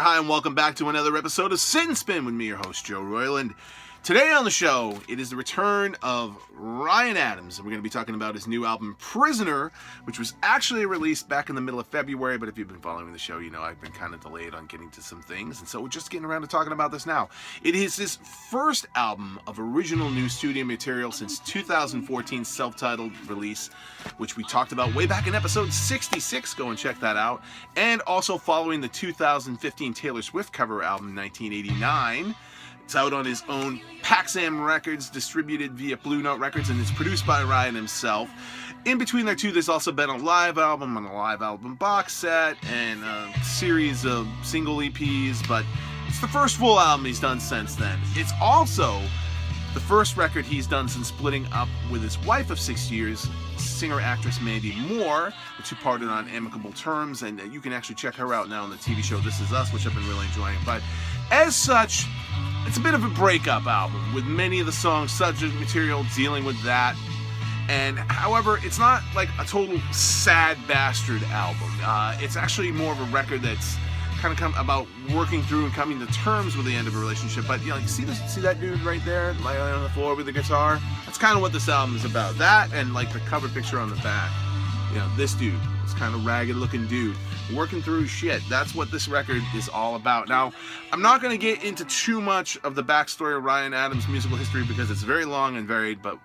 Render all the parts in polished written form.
there, hi, and welcome back to another episode of Sit and Spin with me, your host, Joe Royland. Today on the show, it is the return of Ryan Adams, and we're going to be talking about his new album, Prisoner, which was actually released back in the middle of February, but if you've been following the show, you know I've been kind of delayed on getting to some things, and so we're just getting around to talking about this now. It is his first album of original new studio material since 2014's self-titled release, which we talked about way back in episode 66, go and check that out, and also following the 2015 Taylor Swift cover album, 1989. It's out on his own Paxam Records, distributed via Blue Note Records, and it's produced by Ryan himself. In between there two, there's also been a live album and a live album box set and a series of single EPs, but it's the first full album he's done since then. It's also the first record he's done since splitting up with his wife of 6 years, singer-actress Mandy Moore. The two parted on amicable terms, and you can actually check her out now on the TV show This Is Us, which I've been really enjoying. But as such, it's a bit of a breakup album, with many of the songs, subject material dealing with that. And however, it's not like a total sad bastard album. It's actually more of a record that's kind of about working through and coming to terms with the end of a relationship. But you know, you see that dude right there lying on the floor with the guitar? That's kind of what this album is about. That and like the cover picture on the back. You know, this dude, this kind of ragged looking dude, working through shit. That's what this record is all about. Now, I'm not going to get into too much of the backstory of Ryan Adams' musical history because it's very long and varied, but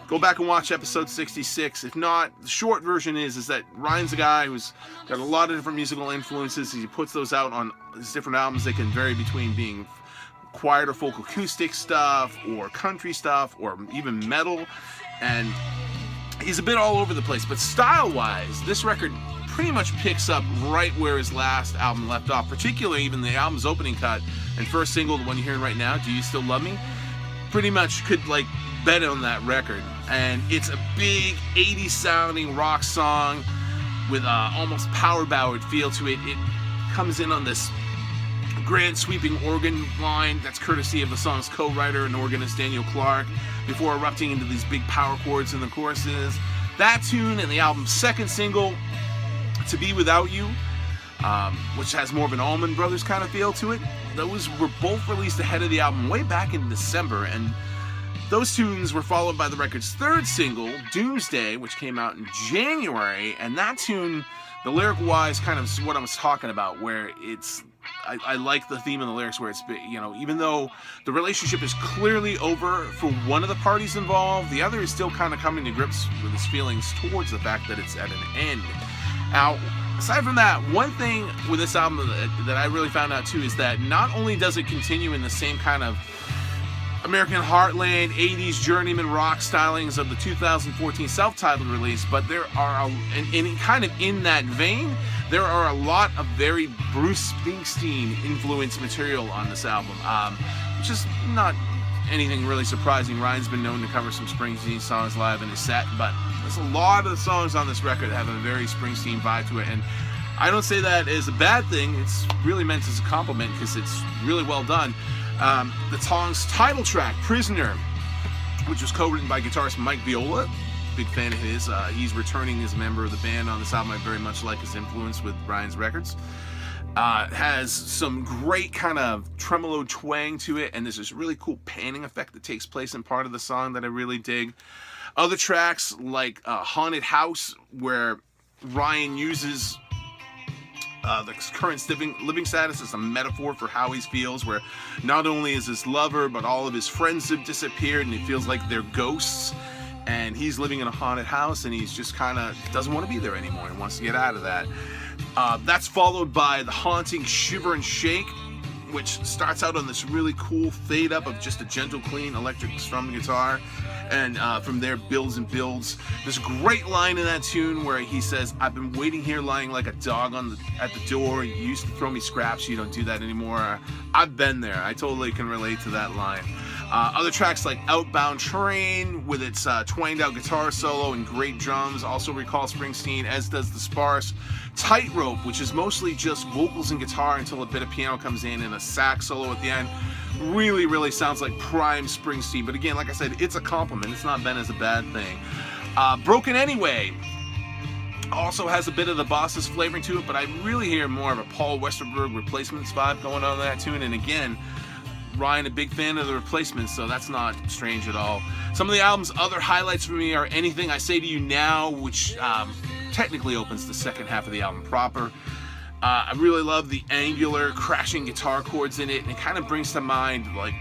go back and watch episode 66. If not, the short version is that Ryan's a guy who's got a lot of different musical influences. He puts those out on his different albums. They can vary between being quiet or folk acoustic stuff, or country stuff, or even metal. And he's a bit all over the place. But style-wise, this record pretty much picks up right where his last album left off. Particularly even the album's opening cut and first single, the one you're hearing right now, Do You Still Love Me? Pretty much could like bet on that record. And it's a big 80s sounding rock song with almost power ballad feel to it. It comes in on this grand sweeping organ line that's courtesy of the song's co-writer and organist Daniel Clark, before erupting into these big power chords in the choruses. That tune and the album's second single, To Be Without You, which has more of an Allman Brothers kind of feel to it, those were both released ahead of the album way back in December, and those tunes were followed by the record's third single, Doomsday, which came out in January. And that tune, the lyric-wise, kind of is what I was talking about, where it's, I like the theme of the lyrics where it's, you know, even though the relationship is clearly over for one of the parties involved, the other is still kind of coming to grips with his feelings towards the fact that it's at an end. Now, aside from that, one thing with this album that I really found out too is that not only does it continue in the same kind of American Heartland 80s journeyman rock stylings of the 2014 self-titled release, but there are, and kind of in that vein, there are a lot of very Bruce Springsteen influenced material on this album, which is not anything really surprising. Ryan's been known to cover some Springsteen songs live in his set, but there's a lot of the songs on this record have a very Springsteen vibe to it, and I don't say that as a bad thing. It's really meant as a compliment because it's really well done. The song's title track, Prisoner, which was co-written by guitarist Mike Viola, big fan of his. He's returning as a member of the band on this album. I very much like his influence with Ryan's records. Has some great kind of tremolo twang to it, and there's this really cool panning effect that takes place in part of the song that I really dig. Other tracks like Haunted House, where Ryan uses the current living status as a metaphor for how he feels, where not only is his lover, but all of his friends have disappeared, and he feels like they're ghosts, and he's living in a haunted house, and he's just kind of doesn't want to be there anymore. He wants to get out of that. That's followed by the haunting Shiver and Shake, which starts out on this really cool fade up of just a gentle, clean electric strum guitar, and from there builds and builds. There's a great line in that tune where he says, "I've been waiting here lying like a dog at the door. You used to throw me scraps, you don't do that anymore." I've been there. I totally can relate to that line. Other tracks like Outbound Train, with its twanged out guitar solo and great drums, also recall Springsteen, as does the sparse Tightrope, which is mostly just vocals and guitar until a bit of piano comes in and a sax solo at the end. Really, really sounds like prime Springsteen. But again, like I said, it's a compliment. It's not meant as a bad thing. Broken Anyway Also has a bit of the Boss's flavoring to it, but I really hear more of a Paul Westerberg Replacements vibe going on in that tune. And again, Ryan, a big fan of the Replacements, so that's not strange at all. Some of the album's other highlights for me are Anything I Say to You Now, which technically opens the second half of the album proper. I really love the angular, crashing guitar chords in it, and it kind of brings to mind, like,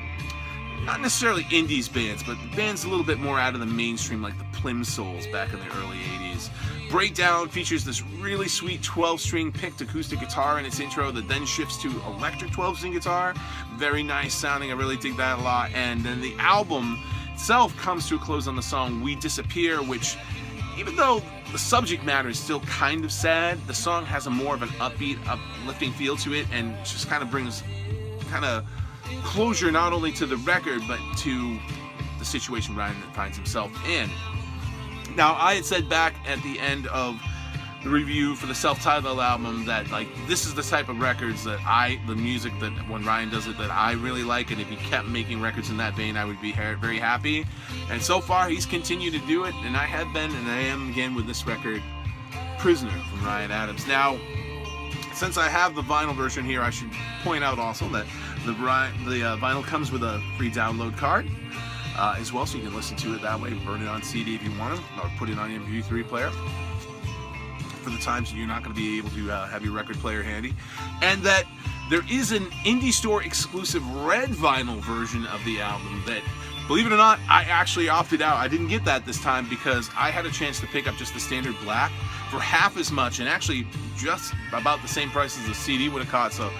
not necessarily indies bands, but bands a little bit more out of the mainstream, like the Plimsouls back in the early 80s. Breakdown features this really sweet 12-string picked acoustic guitar in its intro that then shifts to electric 12-string guitar. Very nice sounding, I really dig that a lot. And then the album itself comes to a close on the song We Disappear, which, even though the subject matter is still kind of sad, the song has a more of an upbeat, uplifting feel to it, and just kind of brings kind of closure not only to the record, but to the situation Ryan finds himself in. Now, I had said back at the end of the review for the self-titled album that, like, this is the type of records that the music that when Ryan does it, that I really like, and if he kept making records in that vein, I would be very happy. And so far, he's continued to do it, and I have been, and I am again with this record, Prisoner from Ryan Adams. Now, since I have the vinyl version here, I should point out also that the vinyl comes with a free download card as well, so you can listen to it that way, burn it on CD if you want to, or put it on your MP3 player for the times you're not going to be able to have your record player handy. And that there is an indie store exclusive red vinyl version of the album that, believe it or not, I actually opted out. I didn't get that this time because I had a chance to pick up just the standard black for half as much, and actually just about the same price as the CD would have cost. So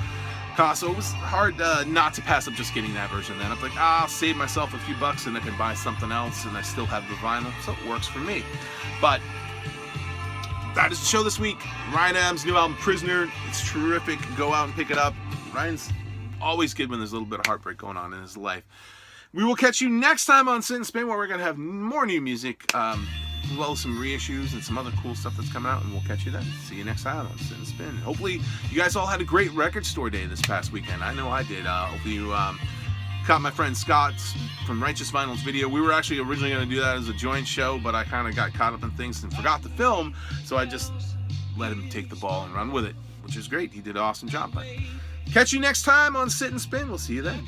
it was hard not to pass up just getting that version. Then I'm like, I'll save myself a few bucks and I can buy something else, and I still have the vinyl, so it works for me. But that is the show this week. Ryan Adams' new album, Prisoner. It's terrific. Go out and pick it up. Ryan's always good when there's a little bit of heartbreak going on in his life. We will catch you next time on Sit and Spin, where we're going to have more new music, as well as some reissues and some other cool stuff that's coming out, and we'll catch you then. See you next time on Sit and Spin. Hopefully you guys all had a great record store day this past weekend. I know I did. Hopefully you caught my friend Scott from Righteous Vinyl's video. We were actually originally going to do that as a joint show, but I kind of got caught up in things and forgot to film, so I just let him take the ball and run with it, which is great. He did an awesome job. But catch you next time on Sit and Spin. We'll see you then.